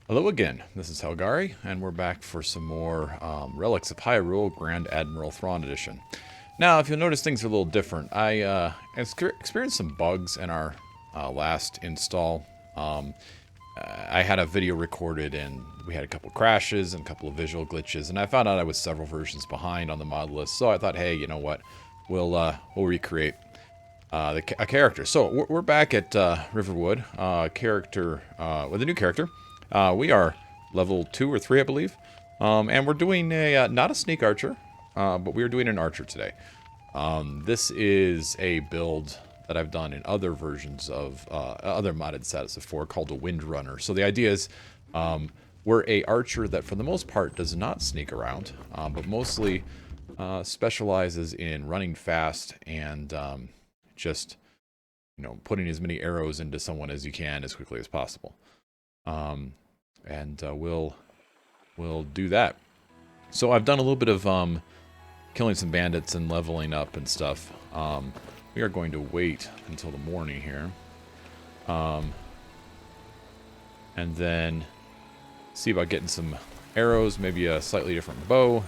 Hello again, this is Helgari, and we're back for some more Relics of Hyrule Grand Admiral Thrawn Edition. Now, if you'll notice, things are a little different. I experienced some bugs in our last install. I had a video recorded, and we had a couple crashes and a couple of visual glitches, and I found out I was several versions behind on the mod list, so I thought, hey, you know what, we'll recreate a character. So we're back at Riverwood, with a new character. We are level 2 or 3, I believe. And we're doing not a sneak archer, but we are doing an archer today. This is a build that I've done in other versions of other modded sets before called a windrunner. So the idea is we're a archer that for the most part does not sneak around, but mostly specializes in running fast and just, putting as many arrows into someone as you can as quickly as possible. We'll do that. So I've done a little bit of killing some bandits and leveling up and stuff. We are going to wait until the morning here, and then see about getting some arrows, maybe a slightly different bow.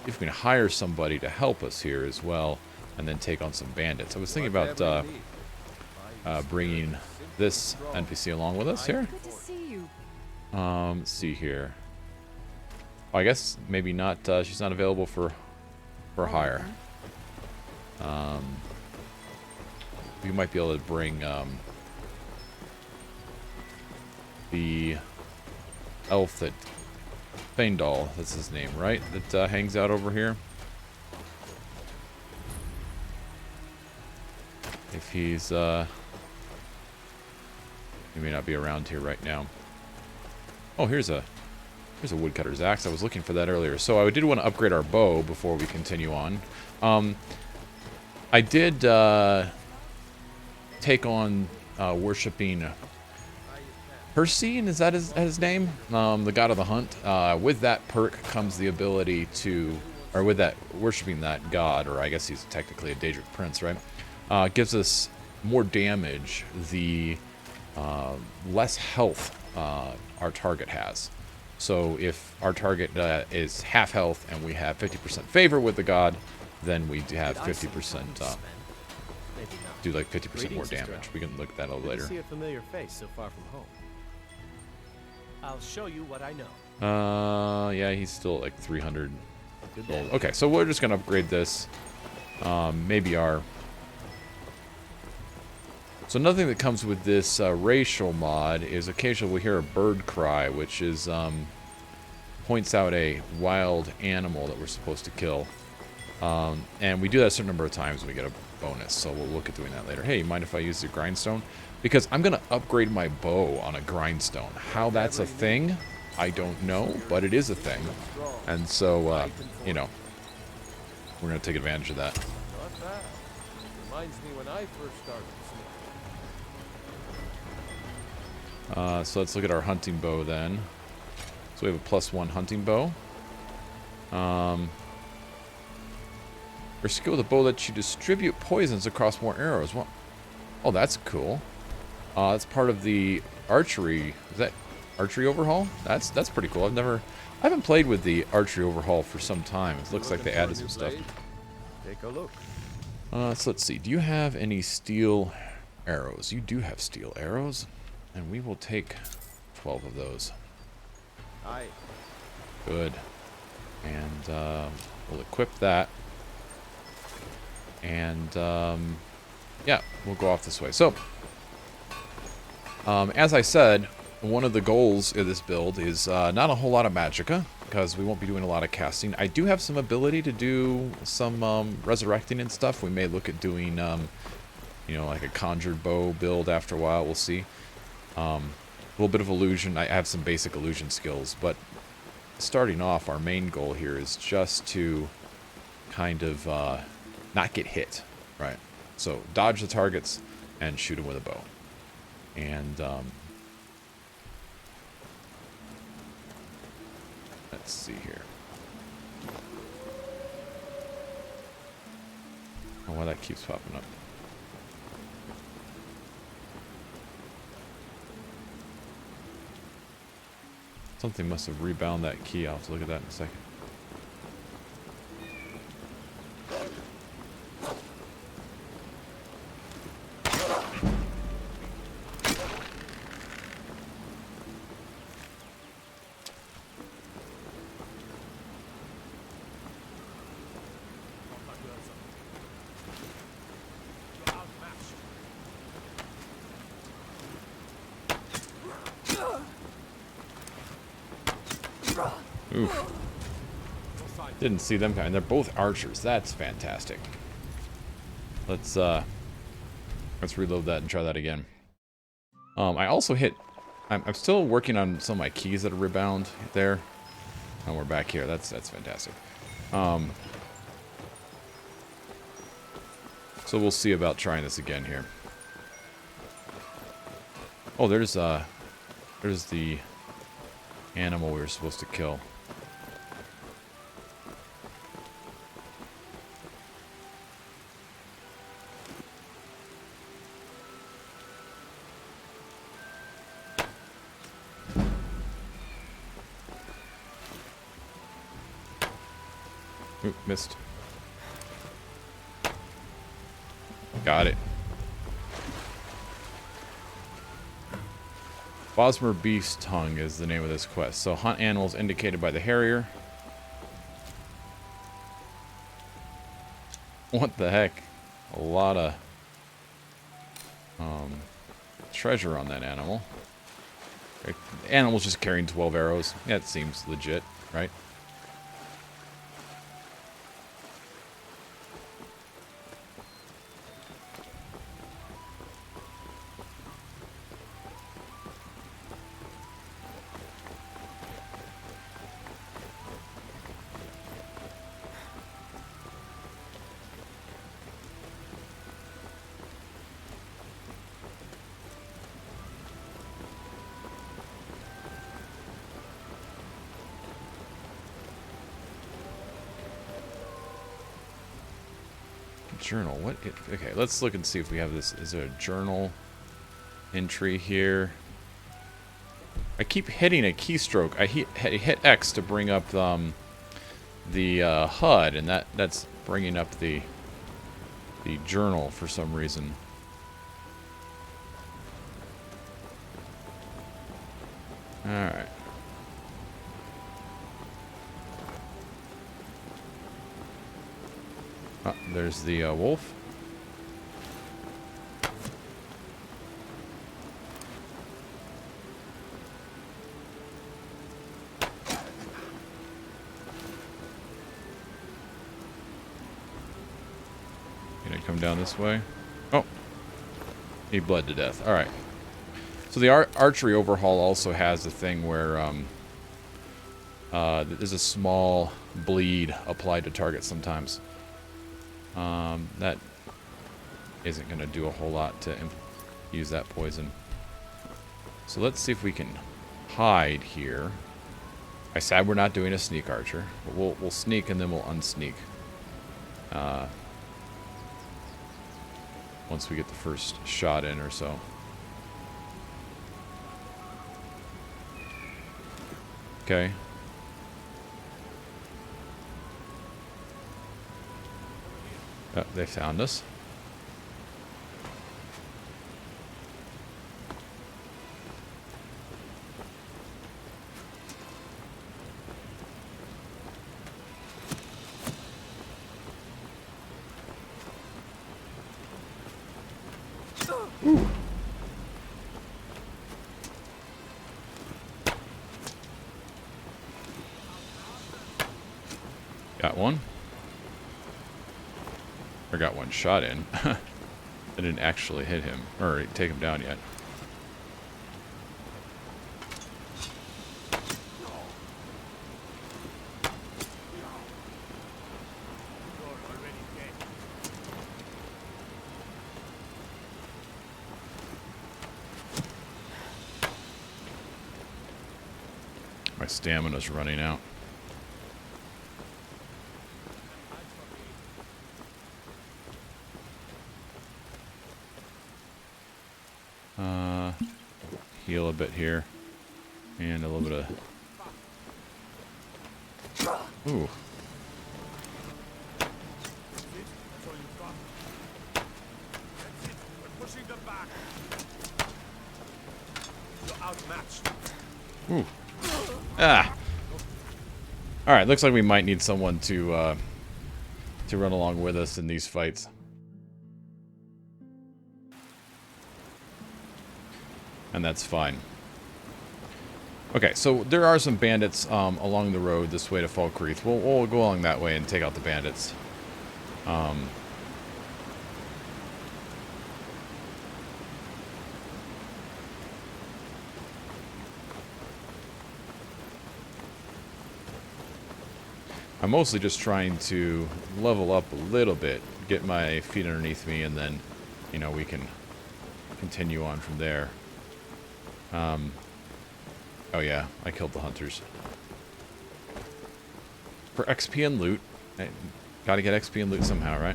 If we can hire somebody to help us here as well, and then take on some bandits. I was thinking about bringing this NPC along with us here. Let's see here. Oh, I guess maybe not. She's not available for hire. We might be able to bring the elf that Feindal, that's his name, right? That hangs out over here. If he's he may not be around here right now. Oh, here's a woodcutter's axe. I was looking for that earlier. So I did want to upgrade our bow before we continue on. I did take on worshipping Persine, is that his name? The god of the hunt. With that perk comes the ability to, or with that worshipping that god, or I guess he's technically a Daedric prince, right? Gives us more damage the less health our target has. So if our target is half health and we have 50% favor with the god, then we have 50%, do like 50% more damage. We can look at that a little later. See a familiar face so far from home. I'll show you what I know. Yeah, he's still like 300 gold. Okay, so we're just gonna upgrade this. Maybe our... So another thing that comes with this racial mod is occasionally we'll hear a bird cry, which is points out a wild animal that we're supposed to kill. And we do that a certain number of times and we get a bonus, so we'll look at doing that later. Hey, you mind if I use the grindstone? Because I'm going to upgrade my bow on a grindstone. How that's a thing, I don't know, but it is a thing. And so, we're going to take advantage of that. Not bad. Reminds me when I first started. So let's look at our hunting bow then. So we have a +1 hunting bow. Or skill with a bow that you distribute poisons across more arrows. Well, oh, that's cool. That's part of the archery. Is that archery overhaul? That's pretty cool. I haven't played with the archery overhaul for some time. It looks like they added some stuff. Take a look. So let's see. Do you have any steel arrows? You do have steel arrows, and we will take 12 of those. Aye. Good. And we'll equip that. And yeah, we'll go off this way. So, as I said, one of the goals of this build is not a whole lot of magicka, because we won't be doing a lot of casting. I do have some ability to do some resurrecting and stuff. We may look at doing, like a conjured bow build after a while. We'll see. A little bit of illusion. I have some basic illusion skills, but starting off, our main goal here is just to kind of not get hit, right? So dodge the targets and shoot them with a bow. And let's see here. Oh, well, that keeps popping up. Something must have rebound that key. I'll have to look at that in a second. Oof. Didn't see them coming. They're both archers. That's fantastic. Let's reload that and try that again. I also hit... I'm still working on some of my keys that are rebound there. And we're back here. That's fantastic. So we'll see about trying this again here. Oh, there's the animal we were supposed to kill. Oop, missed. Got it. Bosmer Beast Tongue is the name of this quest. So hunt animals indicated by the Harrier. What the heck? A lot of treasure on that animal. The animal's just carrying 12 arrows. That seems legit, right? Journal. Okay, let's look and see if we have this. Is there a journal entry here? I keep hitting a keystroke. I hit X to bring up the HUD, and that's bringing up the journal for some reason. All right. Oh, there's the wolf. Gonna come down this way. Oh, he bled to death. All right. So the archery overhaul also has a thing where there's a small bleed applied to targets sometimes. That isn't going to do a whole lot to use that poison. So let's see if we can hide here. I said we're not doing a sneak archer, but we'll sneak and then we'll unsneak. Once we get the first shot in or so. Okay. Oh, they found us. Ooh. Got one. Or got one shot in. I didn't actually hit him, or take him down yet. My stamina's running out. Heal a bit here, and a little bit of Ooh. That's all you've got. That's it. We're pushing them back. You're outmatched. Ooh. Ah. All right. Looks like we might need someone to run along with us in these fights. And that's fine. Okay, so there are some bandits along the road this way to Falkreath. We'll go along that way and take out the bandits. I'm mostly just trying to level up a little bit, get my feet underneath me, and then, you know, we can continue on from there. Oh yeah, I killed the hunters. For XP and loot. Gotta get XP and loot somehow, right?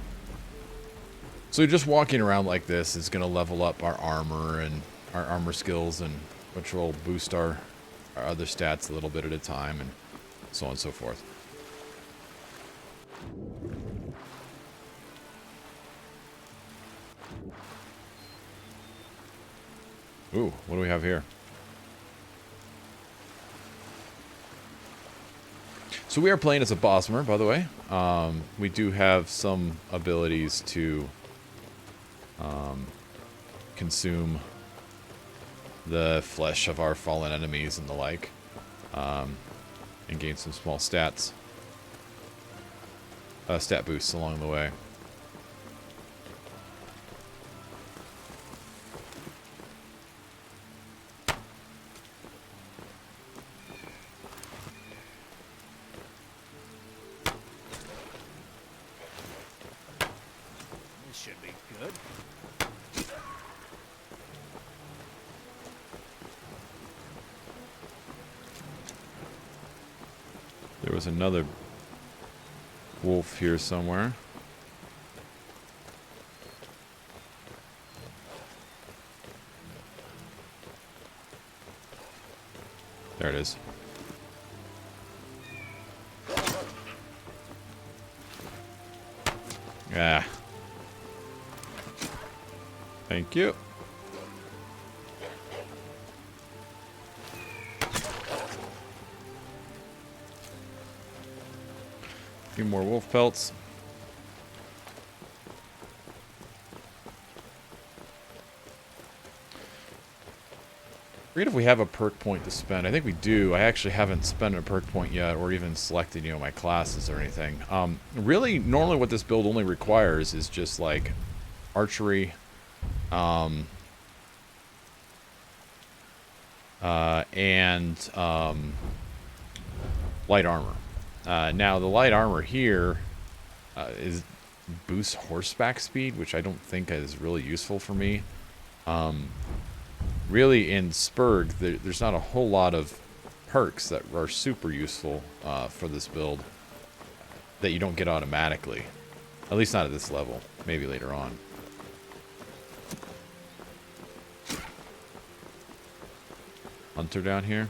So just walking around like this is gonna level up our armor and our armor skills, and which will boost our other stats a little bit at a time, and so on and so forth. Ooh, what do we have here? So we are playing as a Bosmer, by the way. We do have some abilities to consume the flesh of our fallen enemies and the like, and gain some small stats, stat boosts along the way. This should be good. There was another wolf here somewhere. There it is. Ah. Thank you. A few more wolf pelts. I forget if we have a perk point to spend. I think we do. I actually haven't spent a perk point yet, or even selected, you know, my classes or anything. Really, normally what this build only requires is just like archery, and light armor. Now the light armor here is boosts horseback speed, which I don't think is really useful for me. Really, in Spurg, there's not a whole lot of perks that are super useful for this build that you don't get automatically. At least not at this level. Maybe later on. Hunter down here.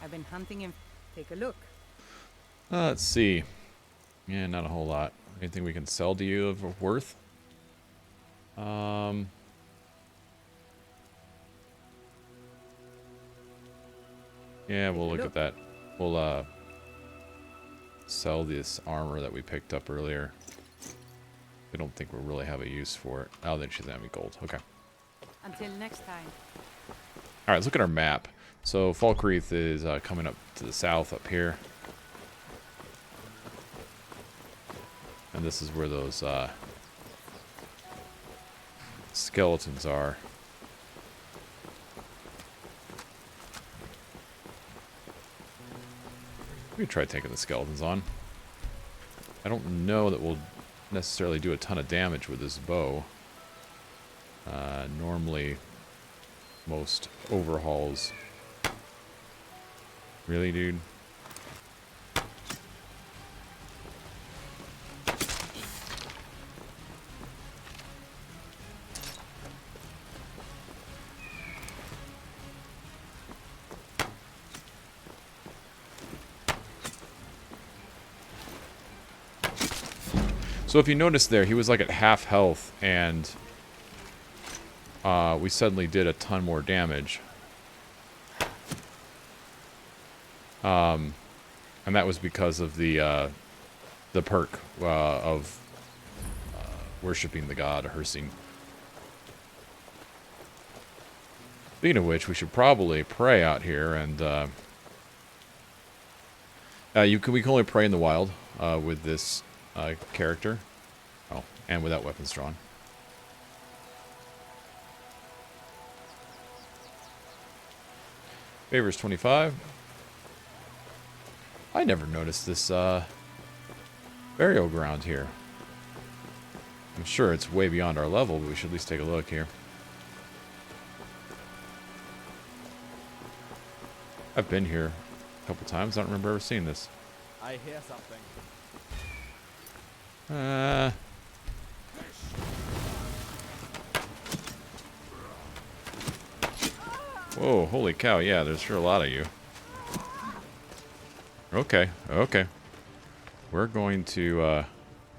I've been hunting him. Take a look. Let's see. Yeah, not a whole lot. Anything we can sell to you of worth? Yeah, we'll look at that. We'll sell this armor that we picked up earlier. I don't think we'll really have a use for it. Oh, then she's gonna be gold. Okay. Until next time. All right, let's look at our map. So Falkreath is coming up to the south up here. And this is where those skeletons are. We could try taking the skeletons on. I don't know that we'll necessarily do a ton of damage with this bow. Normally, most overhauls. Really, dude? So if you notice there, he was like at half health, and we suddenly did a ton more damage. And that was because of the perk of worshipping the god Hersing. Speaking of which, we should probably pray out here, and we can only pray in the wild with this character. Oh, and without weapons drawn. Favors 25. I never noticed this burial ground here. I'm sure it's way beyond our level, but we should at least take a look here. I've been here a couple times. I don't remember ever seeing this. I hear something. Whoa, holy cow. Yeah, there's sure a lot of you. Okay, okay. We're going to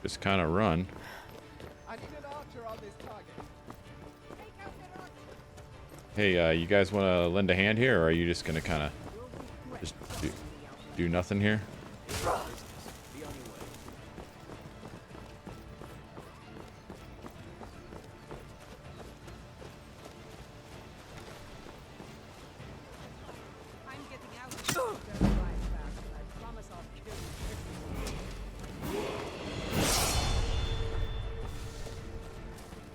just kind of run. I need an archer on this target. Hey, you guys want to lend a hand here, or are you just going to kind of just do nothing here? I'm getting out. Don't drive fast. I promise I'll kill you.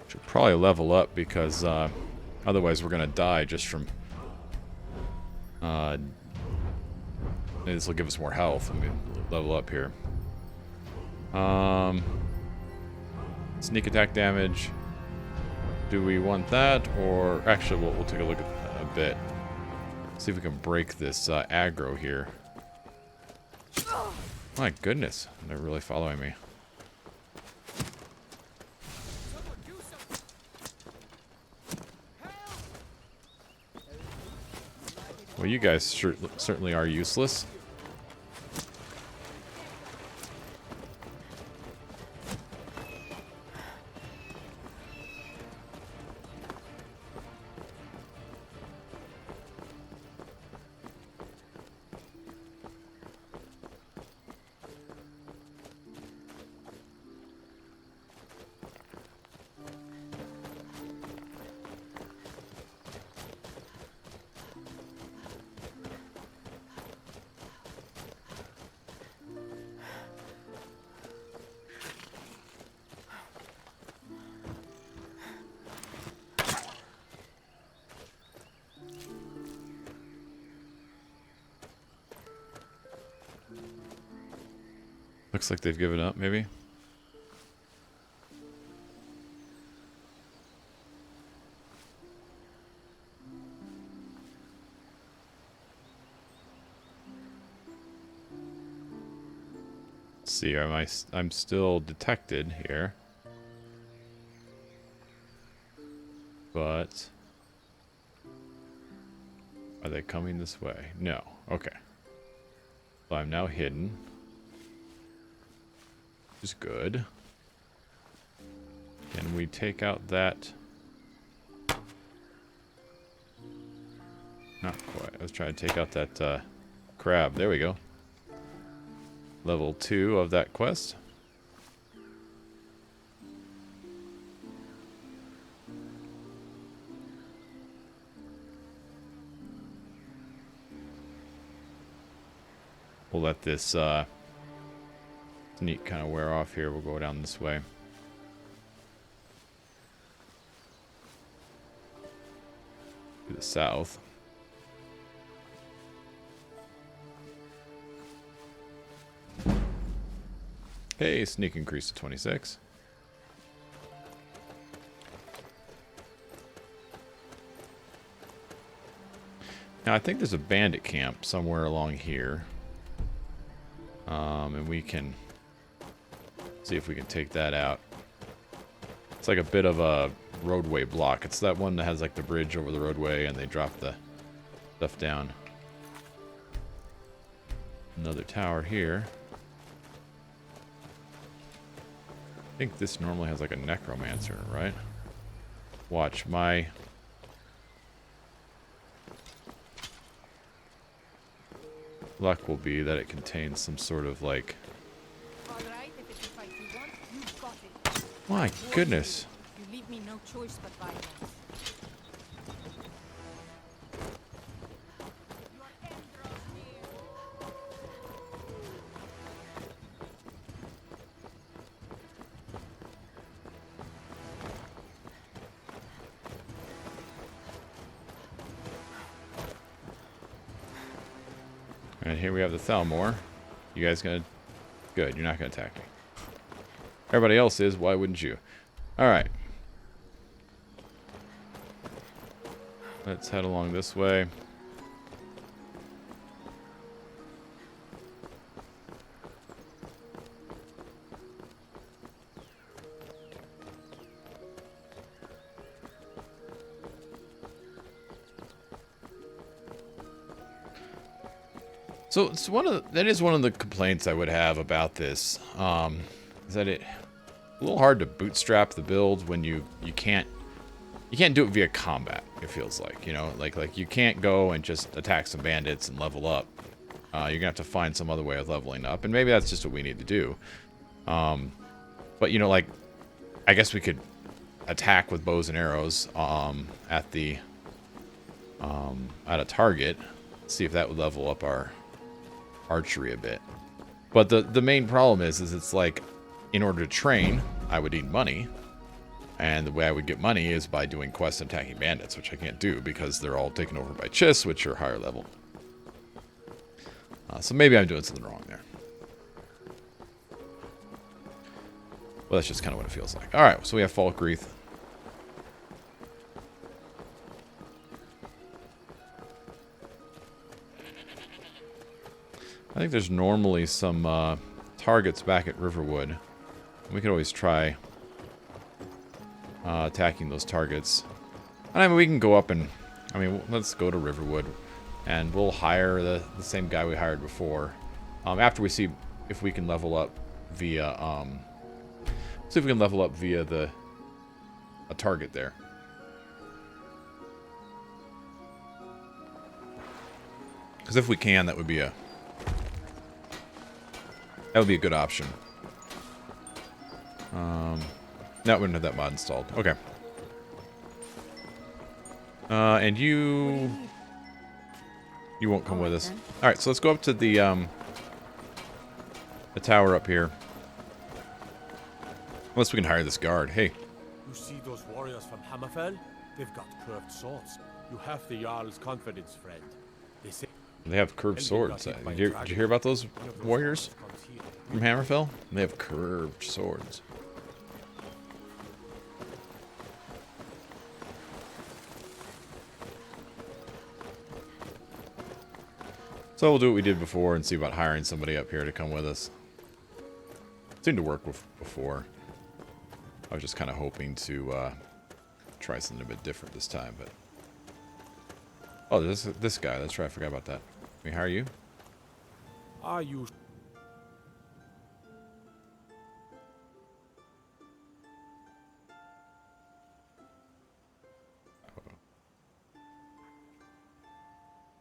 Should probably level up because otherwise we're going to die just from... this will give us more health when we level up here. Sneak attack damage. Do we want that? Or actually, we'll take a look at that a bit. See if we can break this aggro here. My goodness, they're really following me. Well, you guys certainly are useless. Looks like they've given up, maybe. Let's see, I'm still detected here. But are they coming this way? No. Okay. So I'm now hidden. Is good. Can we take out that? Not quite. I was trying to take out that crab. There we go. Level 2 of that quest. We'll let this neat kind of wear off here. We'll go down this way. To the south. Hey, sneak increase to 26. Now I think there's a bandit camp somewhere along here. And we can see if we can take that out. It's like a bit of a roadway block. It's that one that has like the bridge over the roadway and they drop the stuff down. Another tower here. think this normally has like a necromancer, right? Watch, my... luck will be that it contains some sort of like... All right, if it's a fight you want, you've got it. My goodness. You leave me no choice but violence. Your end draws near. And here we have the Thalmor. You guys gonna... Good, you're not gonna attack me. Everybody else is, why wouldn't you? Alright. Let's head along this way. So it's that is one of the complaints I would have about this, is that it's a little hard to bootstrap the build when you can't do it via combat. It feels like, you know, like you can't go and just attack some bandits and level up. You're gonna have to find some other way of leveling up, and maybe that's just what we need to do. But you know, like, I guess we could attack with bows and arrows at a target, see if that would level up our archery a bit. But the main problem is it's like, in order to train, I would need money, and the way I would get money is by doing quests and attacking bandits, which I can't do because they're all taken over by chiss, which are higher level. So maybe I'm doing something wrong there. Well, that's just kind of what it feels like. All right, so we have Falkreath. I think there's normally some targets back at Riverwood. We could always try attacking those targets. And I mean, we can go up and... I mean, let's go to Riverwood. And we'll hire the same guy we hired before. After we see if we can level up via... see if we can level up via a target there. Because if we can, that would be a... that would be a good option. No, we don't have that mod installed. Okay. And you won't come with us. All right, so let's go up to the tower up here. Unless we can hire this guard. Hey. You see those warriors from Hammerfell? They've got curved swords. You have the Jarl's confidence, friend. They say They have curved swords. Did you hear about those warriors from Hammerfell? They have curved swords. So we'll do what we did before and see about hiring somebody up here to come with us. It seemed to work before. I was just kind of hoping to try something a bit different this time, but... Oh, this guy. That's right. I forgot about that. Can we hire you? Are you...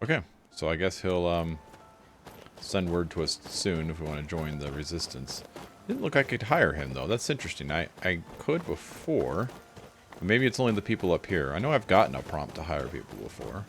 Okay. So I guess he'll send word to us soon if we want to join the resistance. Didn't look like I could hire him, though. That's interesting. I could before. Maybe it's only the people up here. I know I've gotten a prompt to hire people before.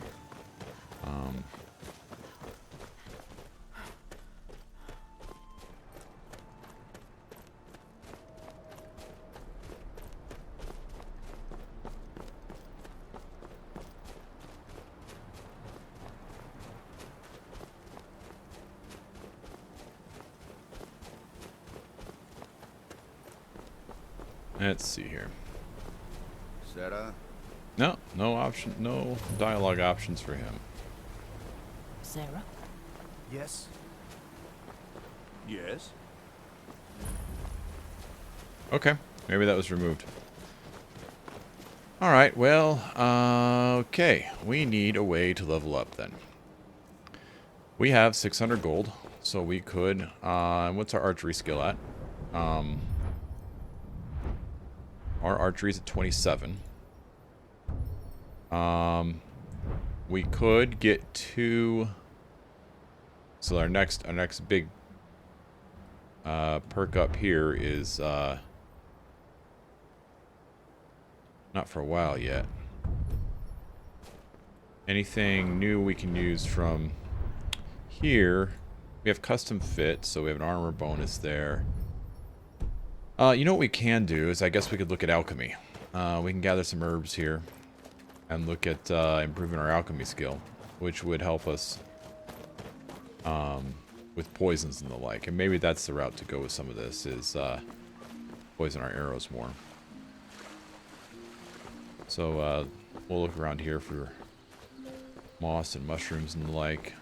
Let's see here. Sarah? No option, no dialogue options for him. Sarah? Yes? Yes? Okay, maybe that was removed. Alright, well, okay. We need a way to level up then. We have 600 gold, so we could, what's our archery skill at? Our archery's at 27. We could get 2. So our next big perk up here is not for a while yet. Anything new we can use from here? We have custom fit, so we have an armor bonus there. You know what we can do is I guess we could look at alchemy. We can gather some herbs here and look at improving our alchemy skill, which would help us with poisons and the like. And maybe that's the route to go with some of this, is poison our arrows more. So we'll look around here for moss and mushrooms and the like.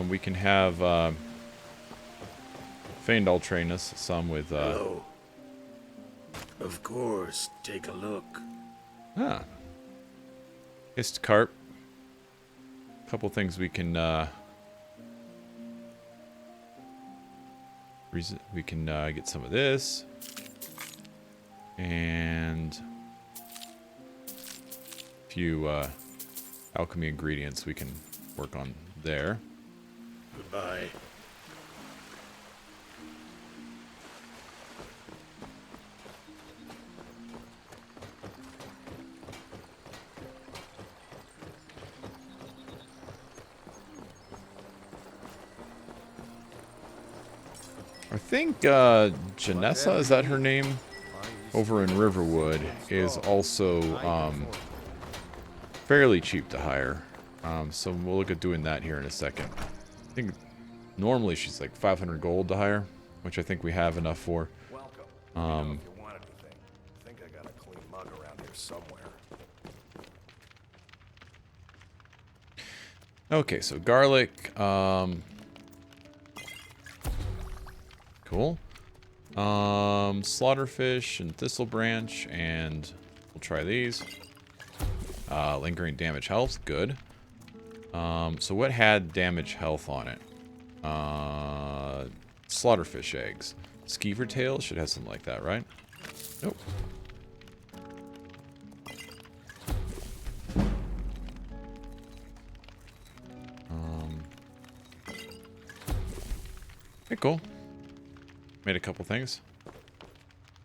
We can have Feindal train us some with Hello. Of course, take a look. Hist carp. Couple things we can get some of this, and a few alchemy ingredients we can work on there. Goodbye. I think Janessa, is that her name? Over in Riverwood is also fairly cheap to hire. So we'll look at doing that here in a second. I think normally she's like 500 gold to hire, which I think we have enough for. Welcome. If you want anything. I think I got a clean mug around here somewhere. Okay, so garlic, cool. Slaughterfish and thistle branch, and we'll try these. Lingering damage health, good. So what had damage health on it? Slaughterfish eggs. Skeever tail should have something like that, right? Nope. Okay, cool. Made a couple things.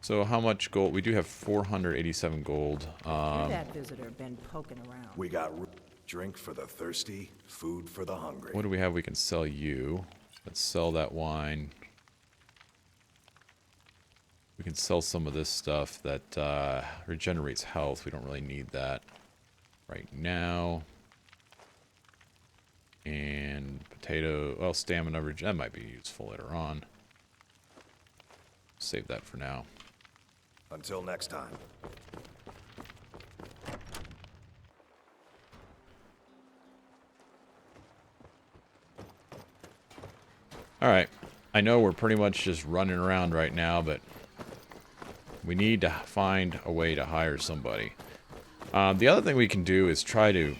So how much gold? We do have 487 gold. Hear that visitor been poking around. We got drink for the thirsty, food for the hungry. What do we have we can sell you? Let's sell that wine. We can sell some of this stuff that regenerates health. We don't really need that right now. And potato, well, stamina, that might be useful later on. Save that for now. Until next time. Alright, I know we're pretty much just running around right now, but we need to find a way to hire somebody. The other thing we can do is try to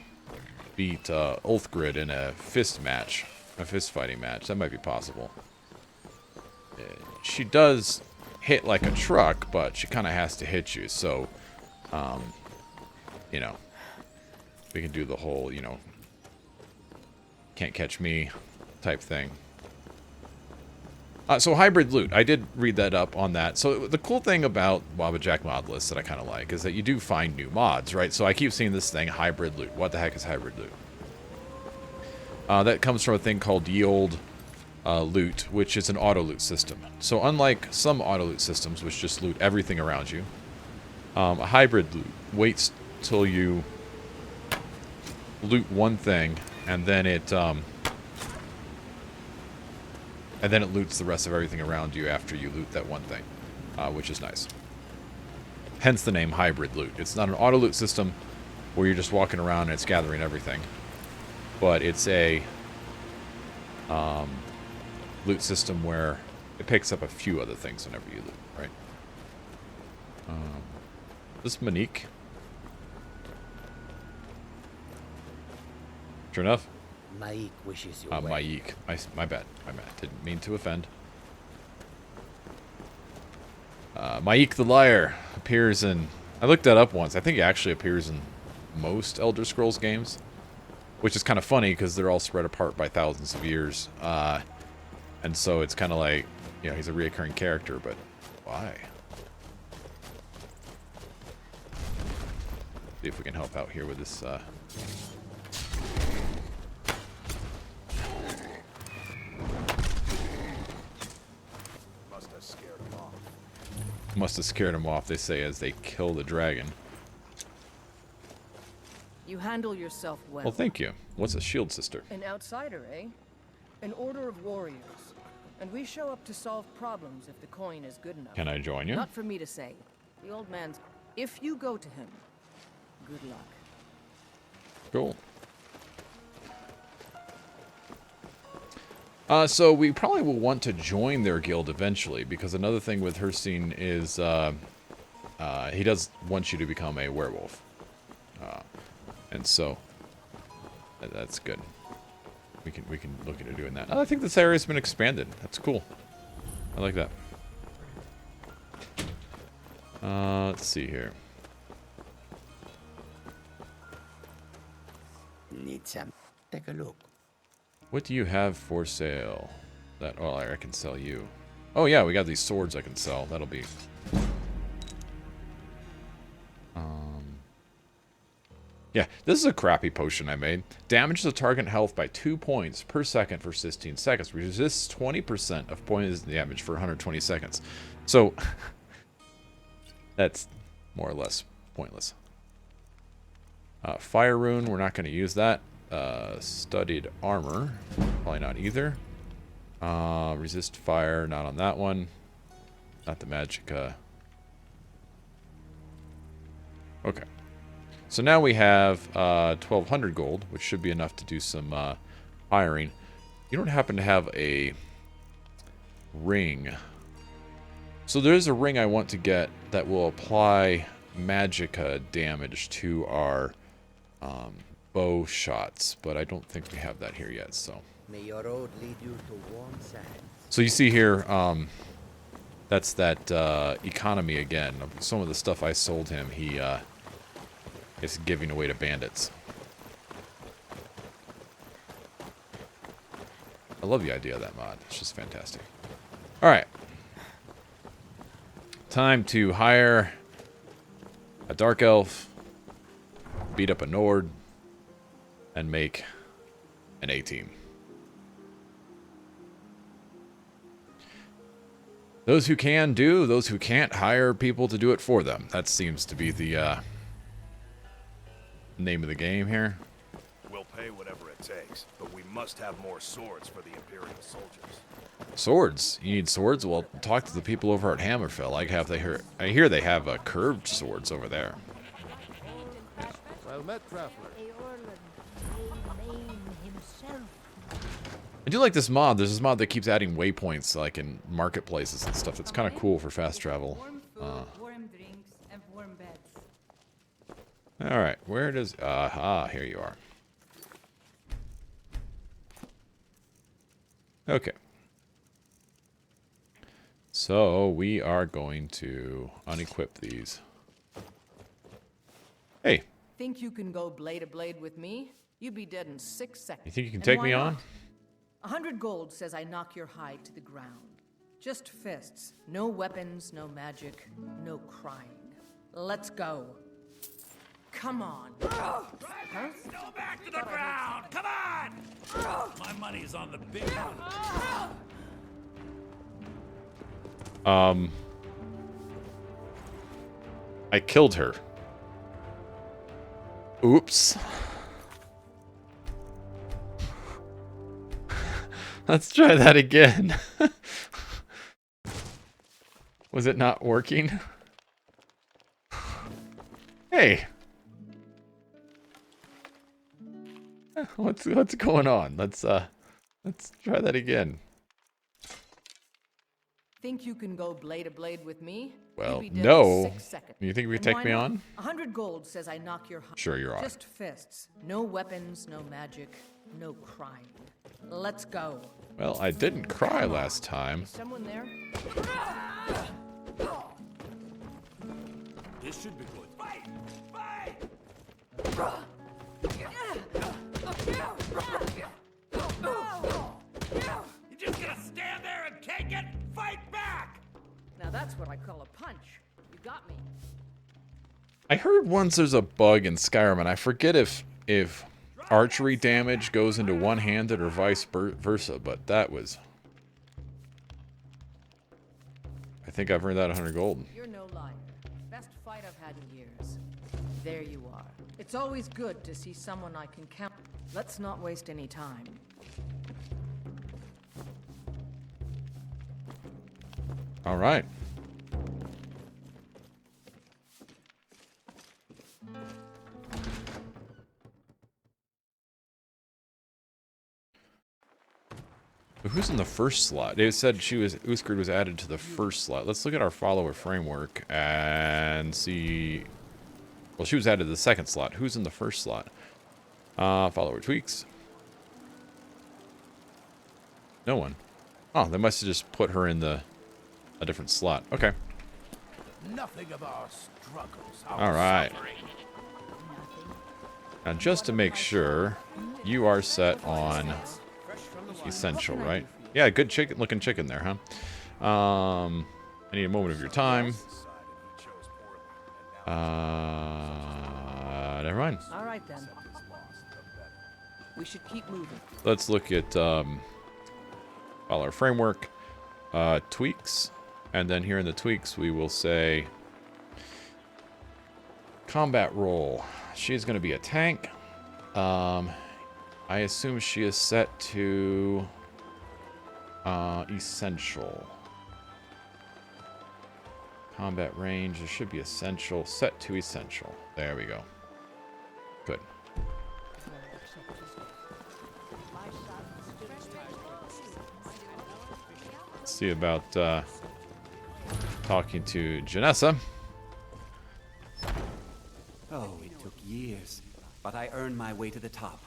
beat Ulthgrid in a fist match, a fist fighting match. That might be possible. She does hit like a truck, but she kind of has to hit you, so, you know, we can do the whole, you know, can't catch me type thing. So hybrid loot, I did read that up on that. So the cool thing about Wabbajack mod lists that I kind of like is that you do find new mods, right? So I keep seeing this thing, hybrid loot. What the heck is hybrid loot? That comes from a thing called yield loot, which is an auto loot system. So unlike some auto loot systems, which just loot everything around you, a hybrid loot waits till you loot one thing, and then it loots the rest of everything around you after you loot that one thing, which is nice. Hence the name hybrid loot. It's not an auto loot system where you're just walking around and it's gathering everything, but it's a loot system where it picks up a few other things whenever you loot, right? This Monique. Sure enough. Maik wishes you well. Maik. My bad. Didn't mean to offend. Maik the Liar appears in... I looked that up once. I think it actually appears in most Elder Scrolls games. Which is kind of funny because they're all spread apart by thousands of years. And so it's kind of like, you know, he's a reoccurring character, but why? See if we can help out here with this. Must have scared him off. Must have scared him off, they say, as they kill the dragon. You handle yourself well. Well, thank you. What's a shield sister? An outsider, eh? An order of warriors. And we show up to solve problems if the coin is good enough. Can I join you? Not for me to say. The old man's... If you go to him, good luck. Cool. So we probably will want to join their guild eventually, because another thing with Herstein is he does want you to become a werewolf. And so that's good. We can look into doing that. I think this area's been expanded. That's cool. I like that. Let's see here. Need some. Take a look. What do you have for sale? That I can sell you. Oh yeah, we got these swords I can sell. That'll be. Yeah, this is a crappy potion I made. Damages the target health by 2 points per second for 16 seconds. Resists 20% of poison damage for 120 seconds. So, that's more or less pointless. Fire rune, we're not going to use that. Studied armor, probably not either. Resist fire, not on that one. Not the magic. Okay. So now we have 1,200 gold, which should be enough to do some hiring. You don't happen to have a ring. So there's a ring I want to get that will apply magicka damage to our bow shots, but I don't think we have that here yet. So May your road lead you to warm sands. So you see here, that's that economy again. Some of the stuff I sold him, he is giving away to bandits. I love the idea of that mod. It's just fantastic. All right. Time to hire a dark elf, beat up a Nord, and make an A-team. Those who can do, those who can't hire people to do it for them. That seems to be the name of the game here. We'll pay whatever it takes, but we must have more swords for the Imperial soldiers. Swords? You need swords? Well, talk to the people over at Hammerfell. I hear they have curved swords over there. Yeah. Well met, traveler. I do like this mod. There's this mod that keeps adding waypoints, like in marketplaces and stuff. It's kind of cool for fast travel. Warm food, warm drinks, and warm beds. All right, where does? Aha, here you are. Okay. So we are going to unequip these. Hey. Think you can go blade to blade with me? You'd be dead in 6 seconds. You think you can And take why me on? not? 100 gold says I knock your hide to the ground. Just fists. No weapons, no magic, no crying. Let's go. Come on. Huh? Go back to the ground! Come on! My money's on the big one. I killed her. Oops. Let's try that again. Was it not working? Hey. What's going on? Let's try that again. Think you can go blade to blade with me? Well, You'd be dead in no. 6 seconds. You think we And take why me not? on? 100 gold says I knock your hide. Sure you are. Just fists. No weapons, no magic, no crying. Let's go. Well, I didn't cry last time. Is someone there? This should be good. Fight! Fight! You're just gonna stand there and take it? Fight back! Now that's what I call a punch. You got me. I heard once there's a bug in Skyrim, and I forget if archery damage goes into one-handed or vice versa, but that was... I think I've earned that 100 gold. You're no liar. Best fight I've had in years. There you are. It's always good to see someone I can count. Let's not waste any time. All right. Who's in the first slot? They said Uskrid was added to the first slot. Let's look at our follower framework and see. Well, she was added to the second slot. Who's in the first slot? Follower tweaks. No one. Oh, they must have just put her in a different slot. Okay. Nothing of our struggles. All right. Now, just to make sure, you are set on essential, right? Yeah, good chicken looking chicken there, huh? I need a moment of your time. Never mind. All right then. We should keep moving. Let's look at follower framework, tweaks, and then here in the tweaks we will say combat role. She's going to be a tank. I assume she is set to essential. Combat range, it should be essential. Set to essential. There we go. Good. Let's see about talking to Janessa. Oh, it took years, but I earned my way to the top.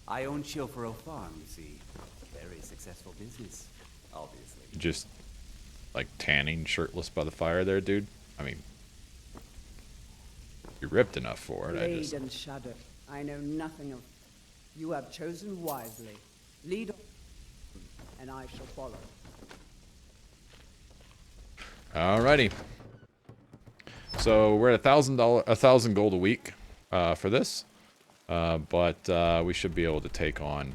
I own Chilfaro Farm, you see. Very successful business, obviously. Just like tanning shirtless by the fire there, dude. I mean, you're ripped enough for it. Blade and shadow. I know nothing of. You have chosen wisely. Lead on, and I shall follow. Alrighty. So we're at $1,000 gold a week for this, but we should be able to take on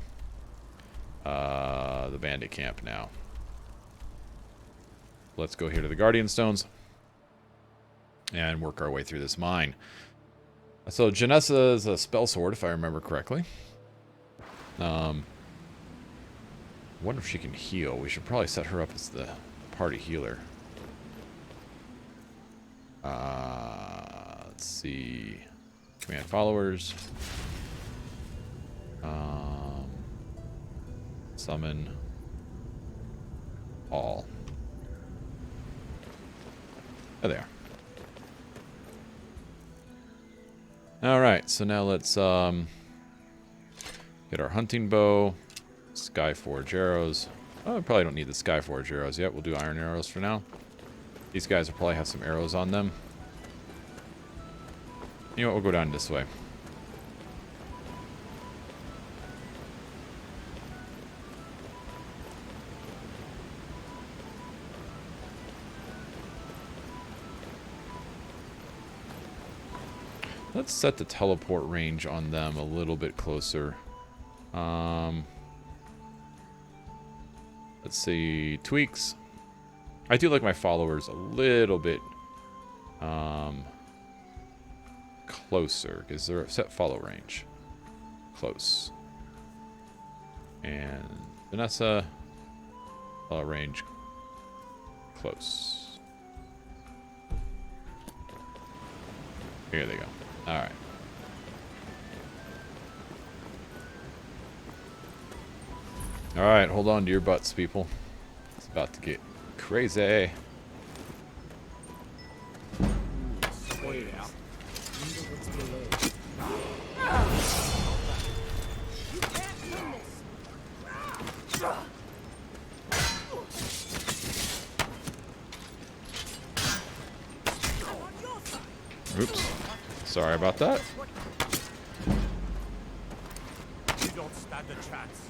the bandit camp now. Let's go here to the Guardian Stones and work our way through this mine. So Janessa is a spell sword, if I remember correctly. Wonder if she can heal. We should probably set her up as the party healer. Let's see. Command followers. Summon all. There they are. Alright, so now let's get our hunting bow, Skyforge arrows. Oh, we probably don't need the Skyforge arrows yet. We'll do iron arrows for now. These guys will probably have some arrows on them. You know what, we'll go down this way. Let's set the teleport range on them a little bit closer. Let's see, tweaks. I do like my followers a little bit closer because they're set follow range. Close. And Vanessa, follow range close. Here they go. Alright. Alright, hold on to your butts, people. It's about to get Crazy. Oops. Sorry about that. You don't stand a chance.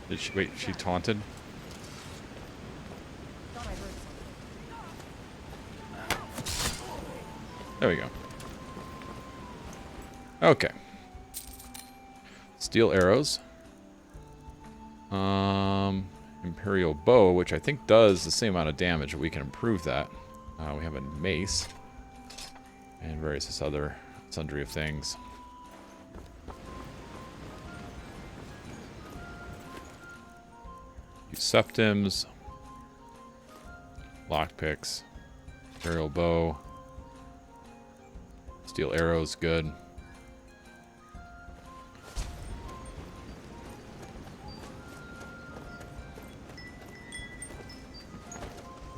Did she wait? She taunted. There we go. Okay. Steel arrows. Imperial bow, which I think does the same amount of damage. We can improve that. We have a mace and various other sundry of things. Septims, lockpicks, imperial bow, steel arrows, good.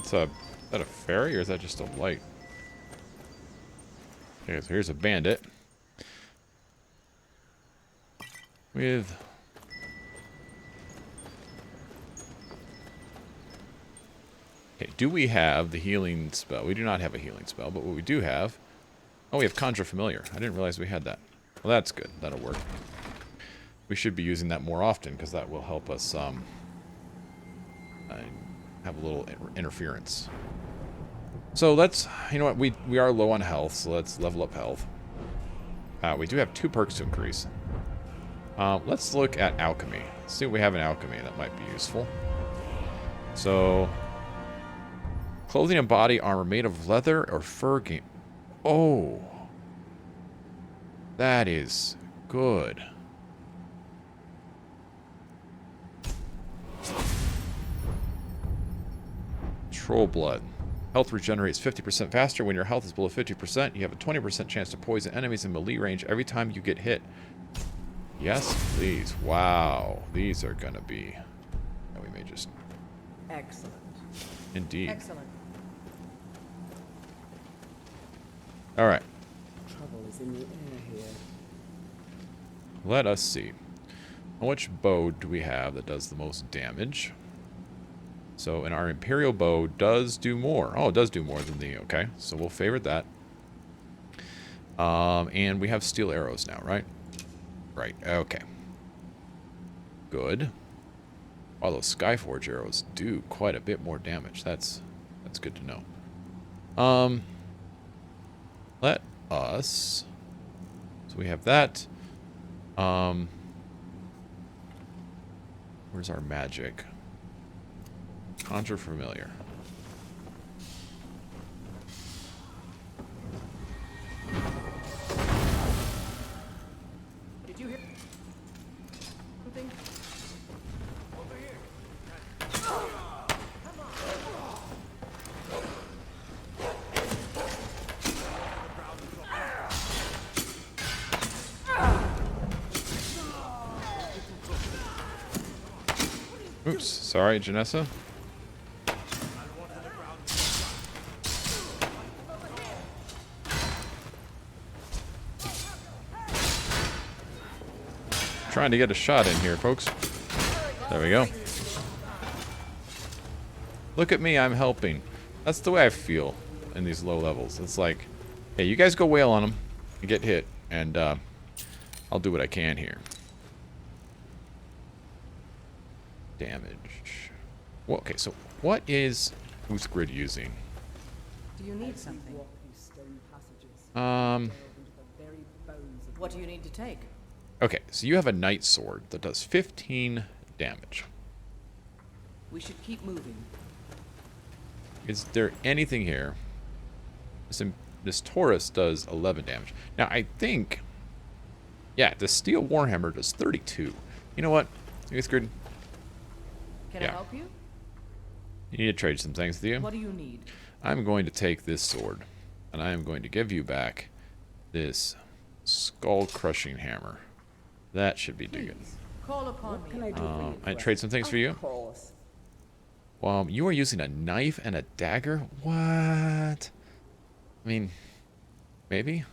Is that a fairy or is that just a light? Okay, so here's a bandit with okay, do we have the healing spell? We do not have a healing spell, but what we do have... Oh, we have Conjure Familiar. I didn't realize we had that. Well, that's good. That'll work. We should be using that more often, because that will help us have a little interference. So let's... You know what? We are low on health, so let's level up health. We do have 2 perks to increase. Let's look at Alchemy. Let's see what we have in Alchemy. That might be useful. So... Clothing and body armor made of leather or fur game. Oh. That is good. Troll blood. Health regenerates 50% faster. When your health is below 50%, you have a 20% chance to poison enemies in melee range every time you get hit. Yes, please. Wow. These are going to be... Oh, we may just... Excellent. Indeed. Excellent. All right. Trouble is in the air here. Let us see. How much bow do we have that does the most damage? So, and our Imperial bow does do more. Oh, it does do more than the... Okay, so we'll favorite that. And we have steel arrows now, right? Right, okay. Good. All those Skyforge arrows do quite a bit more damage. That's good to know. Let us... So we have that. Where's our magic? Conjure Familiar. Did you hear something? Over here. Oops, sorry, Janessa. Trying to get a shot in here, folks. There we go. Look at me, I'm helping. That's the way I feel in these low levels. It's like, hey, you guys go wail on them and get hit, and I'll do what I can here. Damage. Well, okay, so what is Who's Grid using? Do you need something? What do you need to take? Okay, so you have a Knight Sword that does 15 damage. We should keep moving. Is there anything here? This Taurus does 11 damage. Now, I think... Yeah, the Steel Warhammer does 32. You know what? It's good. Can I help you? You need to trade some things with you. What do you need? I'm going to take this sword, and I am going to give you back this Skull crushing hammer. That should be digging. Call upon me. Can I do for you? I trade some things for you. Of course. You are using a knife and a dagger? What? I mean, maybe?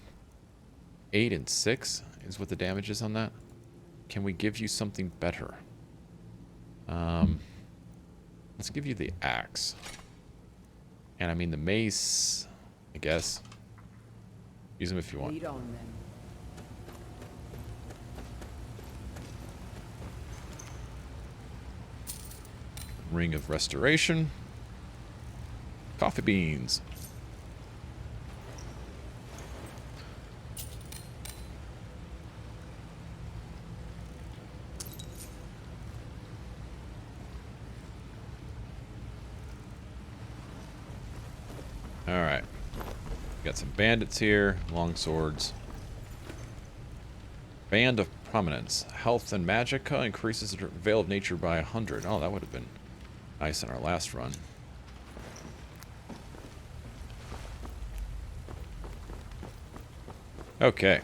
8 and 6 is what the damage is on that. Can we give you something better? Let's give you the axe. And I mean the mace, I guess. Use them if you want. Lead on then. Ring of Restoration. Coffee beans. Alright. Got some bandits here. Long swords. Band of Prominence. Health and Magicka increases the Veil of Nature by 100. Oh, that would have been nice in our last run. Okay.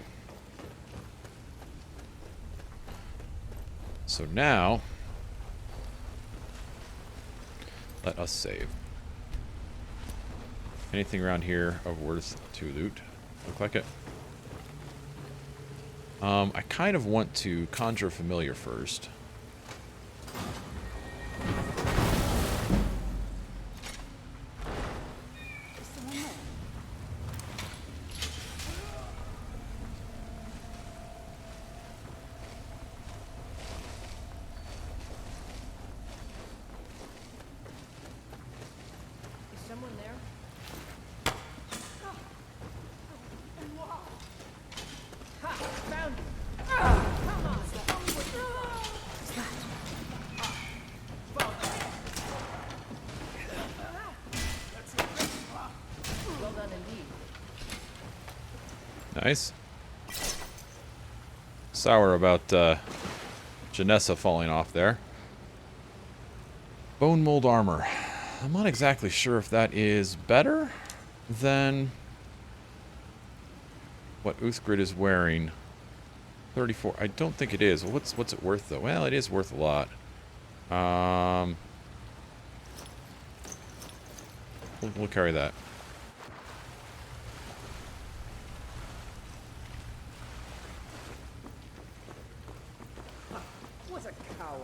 So now, let us save. Anything around here of worth to loot? Look like it. I kind of want to conjure a familiar first. Is someone there? Ha! Found you! Come on! Tell me what you got! What's that? Well done indeed. Nice. Sour about Janessa falling off there. Bone mold armor. I'm not exactly sure if that is better than what Uthgrid is wearing. 34. I don't think it is. Well, what's it worth though? Well, it is worth a lot. We'll carry that. What a coward.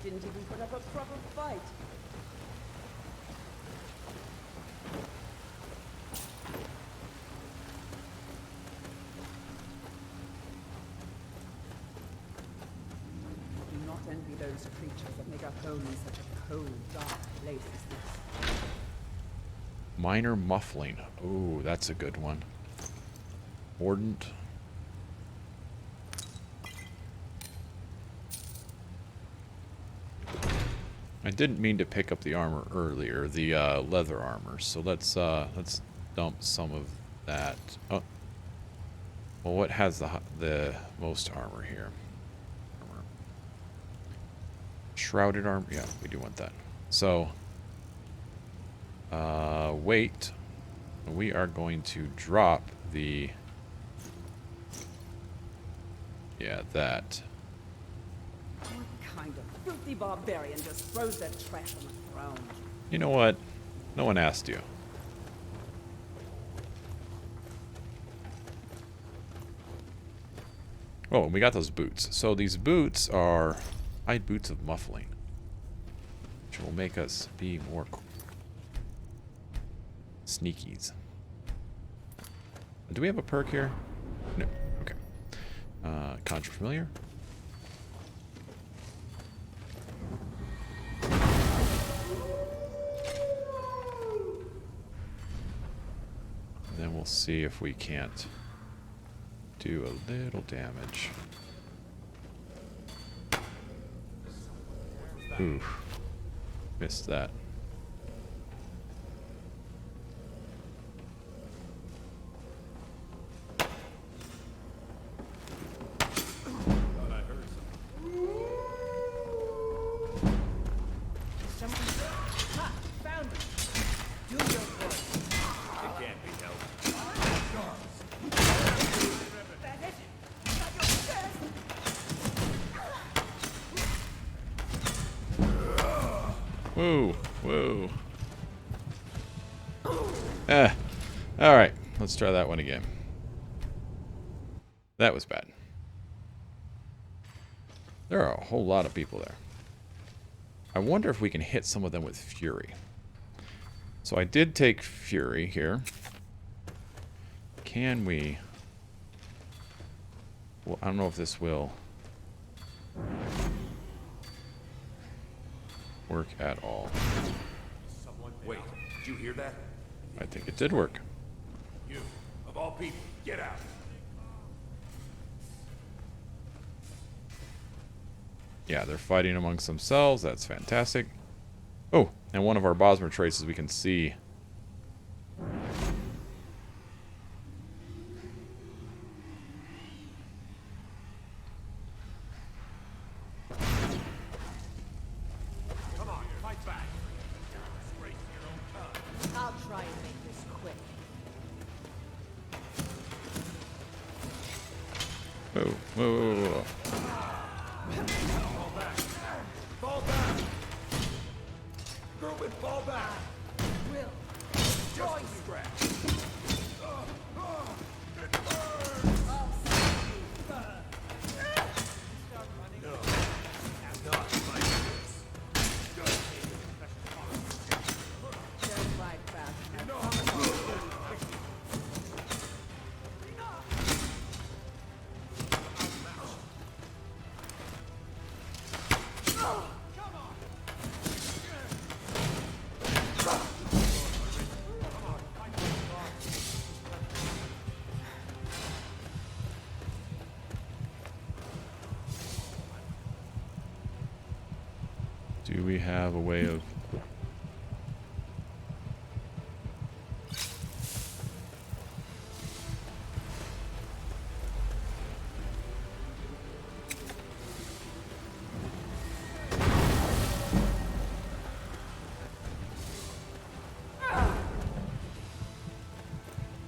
Didn't even put up a proper fight. Do not envy those creatures that make a home in such a cold, dark place as this. Minor muffling. Ooh, that's a good one. Mordant. I didn't mean to pick up the armor earlier, the leather armor. So let's dump some of that. Oh, well, what has the most armor here? Armor. Shrouded armor. Yeah, we do want that. So, wait. We are going to drop the. Yeah, that. What kind of filthy barbarian just throws their trash on the ground? You know what? No one asked you. Oh, and we got those boots. So these boots are hide boots of muffling, which will make us be more sneakies. Do we have a perk here? No. Okay. Conjure familiar. And then we'll see if we can't do a little damage. Oof. Missed that. Woo, woo. Alright, let's try that one again. That was bad. There are a whole lot of people there. I wonder if we can hit some of them with Fury. So I did take Fury here. Can we... Well, I don't know if this will work at all. Wait, did you hear that? I think it did work. You, of all people, get out. Yeah, they're fighting amongst themselves. That's fantastic. Oh, and one of our Bosmer traces we can see. Come on, fight back. Disgrace your own kind. I'll try and make this quick. Whoa, whoa, whoa, whoa. Fall back. Fall back. Group it, fall back. Will. Just a scratch. It burns. No, not like this. Don't fight fast. Do we have a way of...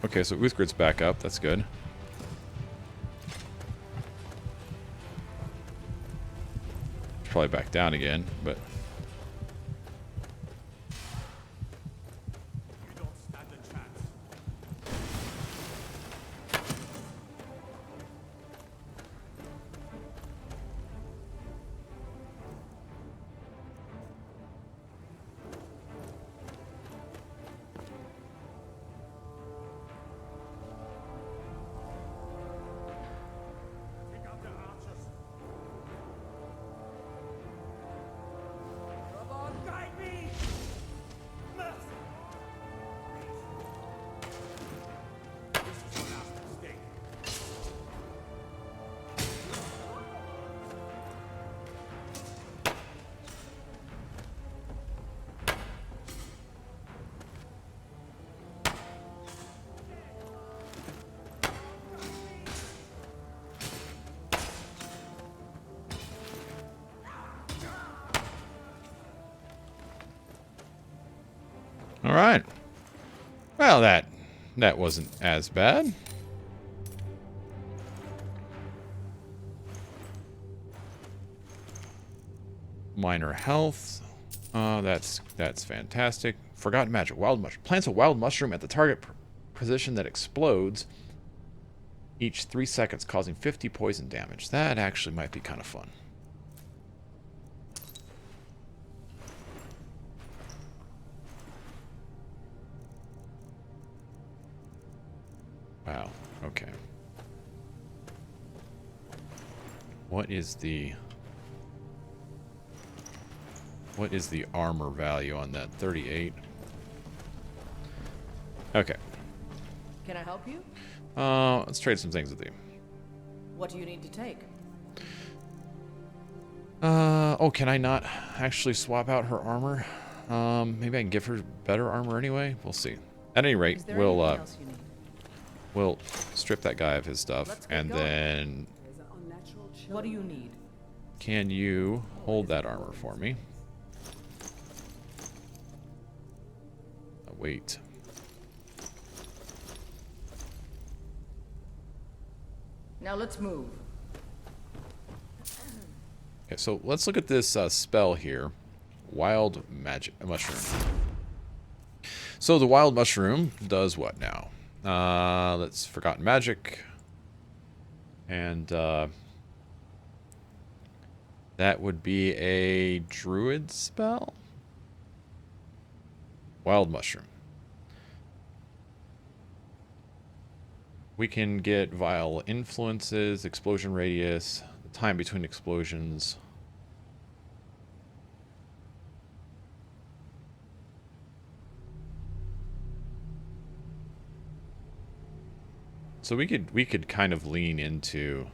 Okay, so Uthgrit's back up. That's good. Probably back down again, but... You don't stand a chance. Take out the archers. Come on, guide me. Mercy. This is your last mistake. All right. Well, that wasn't as bad. Minor health. That's fantastic. Forgotten magic. Wild mushroom. Plants a wild mushroom at the target position that explodes each 3 seconds, causing 50 poison damage. That actually might be kind of fun. Wow. Okay. What is the armor value on that? 38. Okay. Can I help you? Let's trade some things with you. What do you need to take? Oh, can I not actually swap out her armor? Maybe I can give her better armor anyway. We'll see. At any rate, we'll strip that guy of his stuff, and then What do you need? can you hold that armor for me? Wait. Now let's move. Okay, so let's look at this spell here. wild magic mushroom. So the wild mushroom does what now? Let's forgotten magic. And that would be a druid spell? Wild mushroom. We can get vile influences, explosion radius, the time between explosions. So we could kind of lean into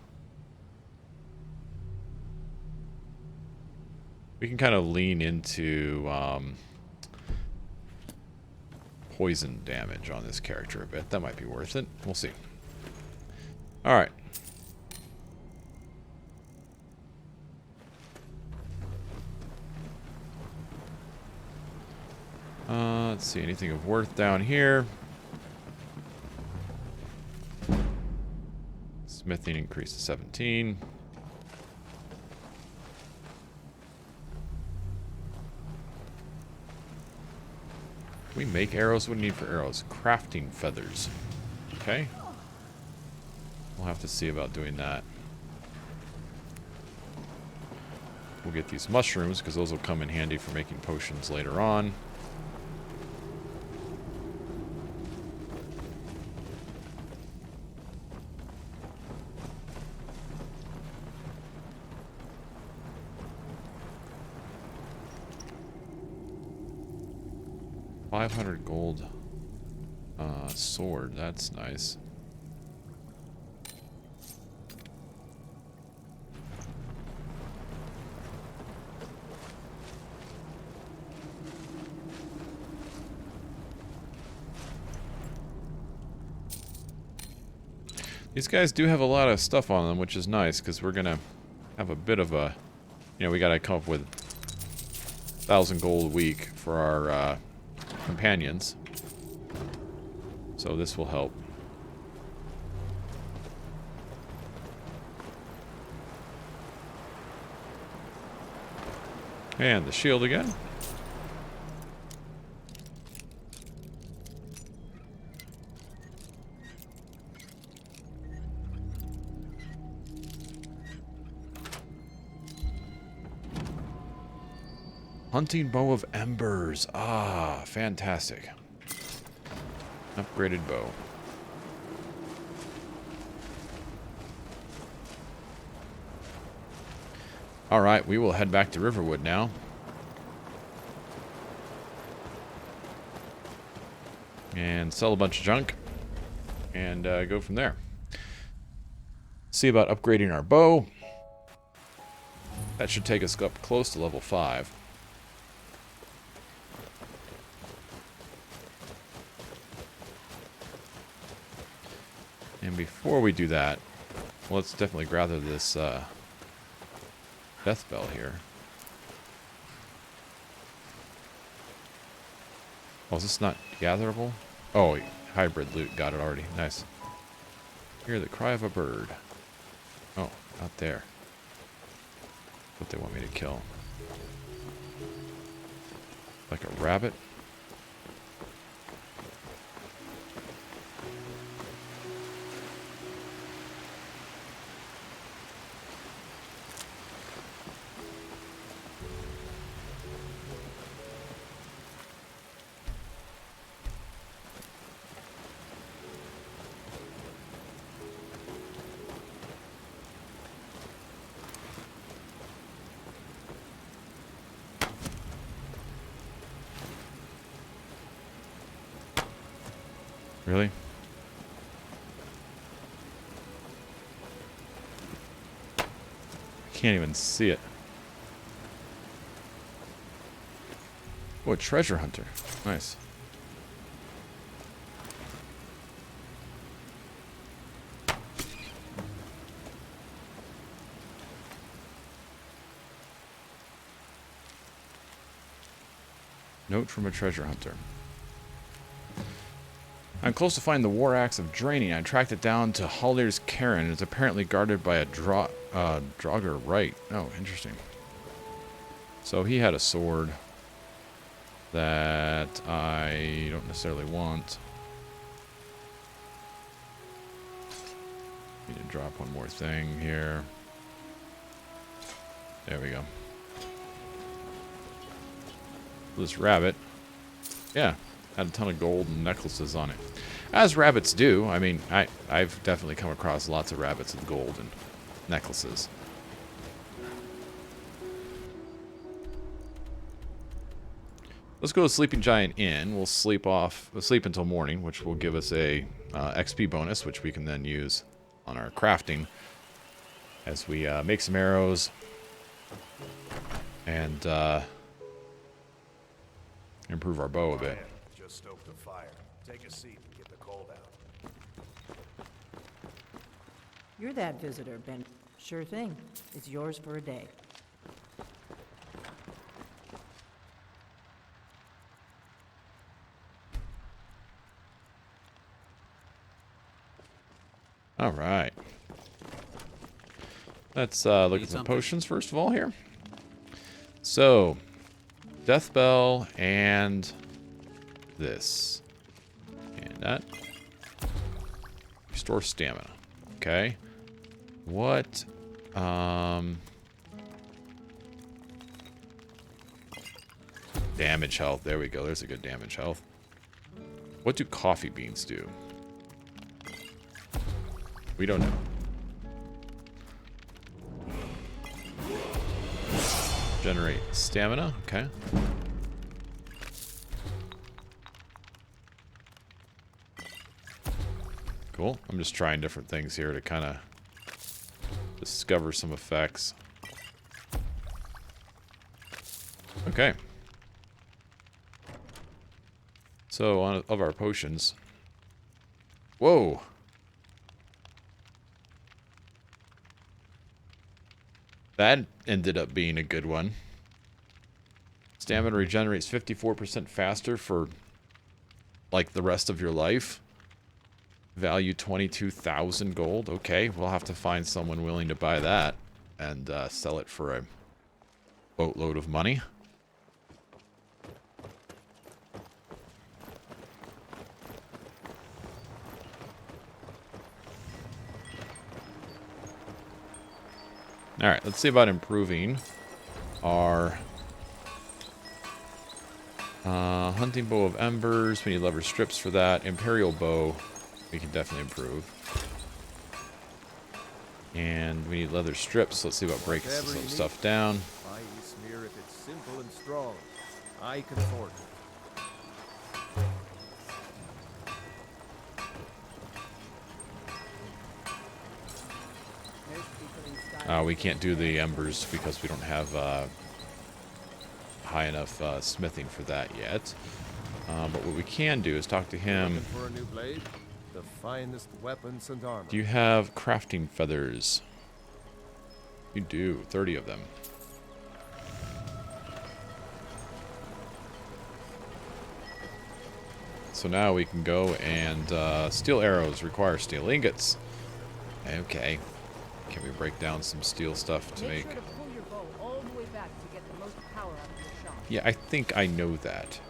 poison damage on this character a bit. That might be worth it. We'll see. All right. Let's see, anything of worth down here. Smithing increased to 17. We make arrows? What do we need for arrows? Crafting feathers. Okay. We'll have to see about doing that. We'll get these mushrooms, because those will come in handy for making potions later on. $500 gold sword. That's nice. These guys do have a lot of stuff on them, which is nice, because we're going to have a bit of a... You know, we got to come up with 1,000 gold a week for our companions. So this will help. And the shield again. Hunting bow of embers. Ah, fantastic. Upgraded bow. Alright, we will head back to Riverwood now. And sell a bunch of junk. And go from there. See about upgrading our bow. That should take us up close to level 5. And before we do that, well, let's definitely gather this death bell here. Oh, is this not gatherable? Oh, hybrid loot. Got it already. Nice. Hear the cry of a bird. Oh, out there. What they want me to kill. Like a rabbit? Really? I can't even see it. Oh, a treasure hunter. Nice. Note from a treasure hunter. I'm close to finding the War Axe of Draining. I tracked it down to Haldir's Cairn. It's apparently guarded by a Draugr Rite. Oh, interesting. So he had a sword. that I don't necessarily want. Need to drop one more thing here. There we go. This rabbit, yeah, had a ton of gold and necklaces on it. As rabbits do. I mean, I've definitely come across lots of rabbits with gold and necklaces. Let's go to Sleeping Giant Inn. We'll sleep until morning, which will give us a XP bonus, which we can then use on our crafting as we make some arrows and improve our bow a bit. Just stoked a fire. Take a seat and get the cold out. You're that visitor, Ben. Sure thing. It's yours for a day. All right. Let's look at some potions first of all here. So, Death Bell and this. And that. Restore stamina. Okay. What? Damage health. There we go. There's a good damage health. What do coffee beans do? We don't know. Generate stamina. Okay. Cool. I'm just trying different things here to kind of discover some effects. Okay. So, of our potions. Whoa! That ended up being a good one. Stamina regenerates 54% faster for, like, the rest of your life. Value 22,000 gold. Okay, we'll have to find someone willing to buy that and sell it for a boatload of money. Alright, let's see about improving our hunting bow of embers. We need leather strips for that. Imperial bow, we can definitely improve. And we need leather strips. Let's see about breaking some stuff down. I smear if it's simple and strong. I can afford it. We can't do the embers because we don't have high enough smithing for that yet. But what we can do is talk to him. For a new blade, the finest weapons and armor. Do you have crafting feathers? You do, 30 of them. So now we can go and steel arrows require steel ingots. Okay. Can we break down some steel stuff to make... Sure to pull your bow all the way back to get the most power out of your shot. Yeah, I think I know that.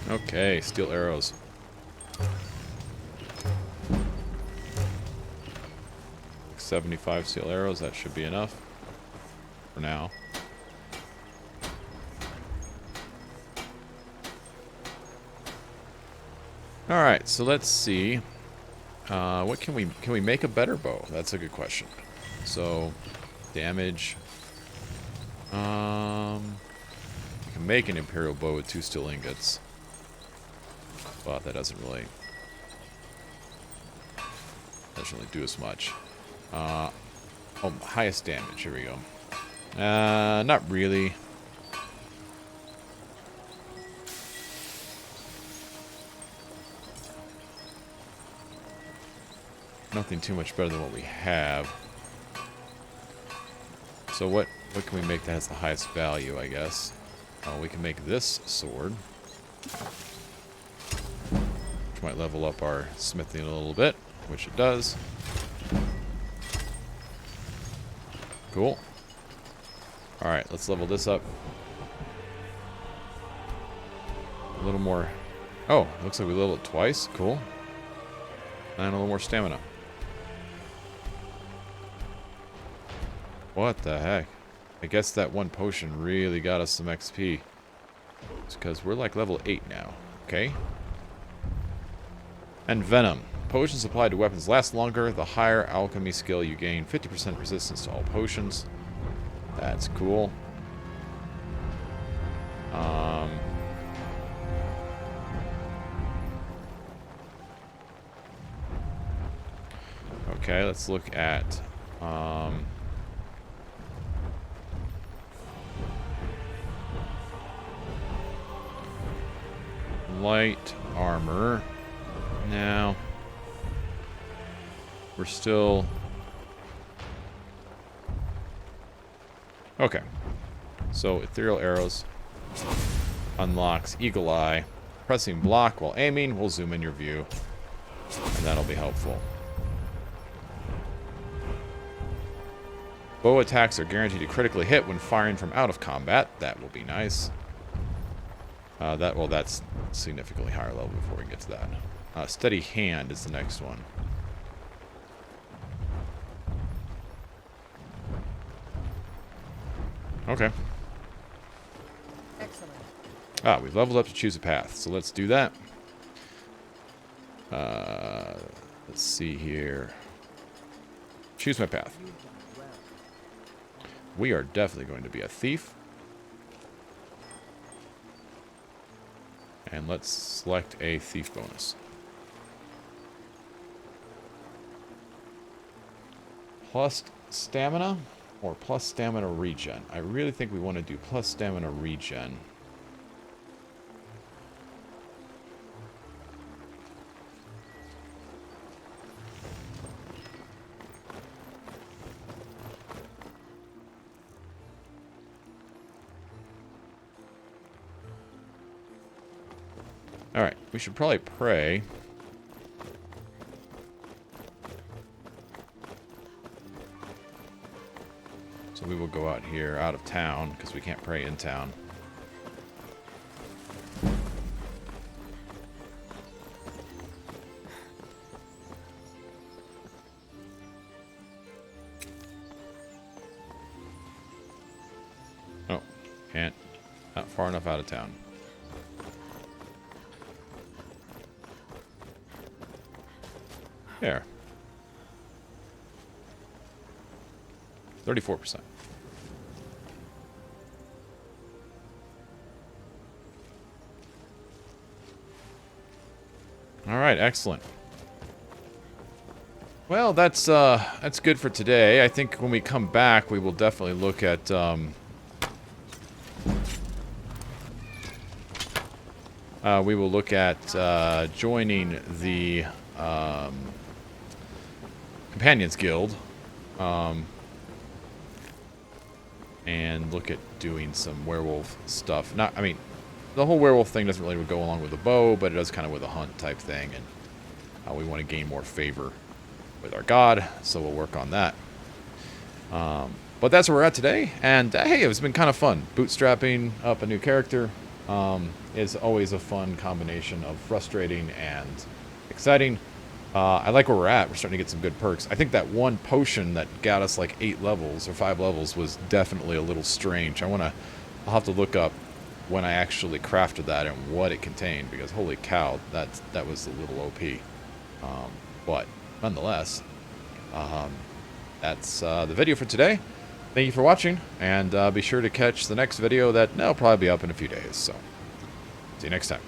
Okay, steel arrows. Like 75 steel arrows, that should be enough for now. All right, so let's see. What can we make a better bow? That's a good question. So, damage. You can make an imperial bow with 2 steel ingots. But that doesn't really do as much. Oh, highest damage. Here we go. Not really. Nothing too much better than what we have. So what What can we make that has the highest value, I guess? Oh, we can make this sword. Which might level up our smithing a little bit, which it does. Cool. Alright, let's level this up. A little more. Oh, looks like we leveled it twice. Cool. And a little more stamina. What the heck? I guess that one potion really got us some XP. It's because we're like level 8 now. Okay. And Venom. Potions applied to weapons last longer. The higher alchemy skill you gain 50% resistance to all potions. That's cool. Okay, let's look at light armor. Now we're still okay. So ethereal arrows unlocks eagle eye. Pressing block while aiming will zoom in your view, and that'll be helpful. Bow attacks are guaranteed to critically hit when firing from out of combat. That will be nice. That's significantly higher level before we get to that. Steady hand is the next one. Okay. Excellent. We've leveled up to choose a path, so let's do that. Let's see here. Choose my path. We are definitely going to be a thief. And let's select a thief bonus. Plus stamina or plus stamina regen? I really think we want to do plus stamina regen. Alright, we should probably pray. So we will go out here, out of town, because we can't pray in town. Oh, can't. Not far enough out of town. There. 34%. All right, excellent. Well, that's good for today. I think when we come back, we will definitely look at joining the Companions Guild, and look at doing some werewolf stuff. I mean, the whole werewolf thing doesn't really go along with the bow, but it does kind of with a hunt type thing, and we want to gain more favor with our god, so we'll work on that. But that's where we're at today, and hey, it's been kind of fun. Bootstrapping up a new character is always a fun combination of frustrating and exciting. I like where we're at. We're starting to get some good perks. I think that one potion that got us like 8 levels or 5 levels was definitely a little strange. I'll have to look up when I actually crafted that and what it contained, because holy cow, that was a little OP. But nonetheless, that's the video for today. Thank you for watching, and be sure to catch the next video that'll probably be up in a few days. So, see you next time.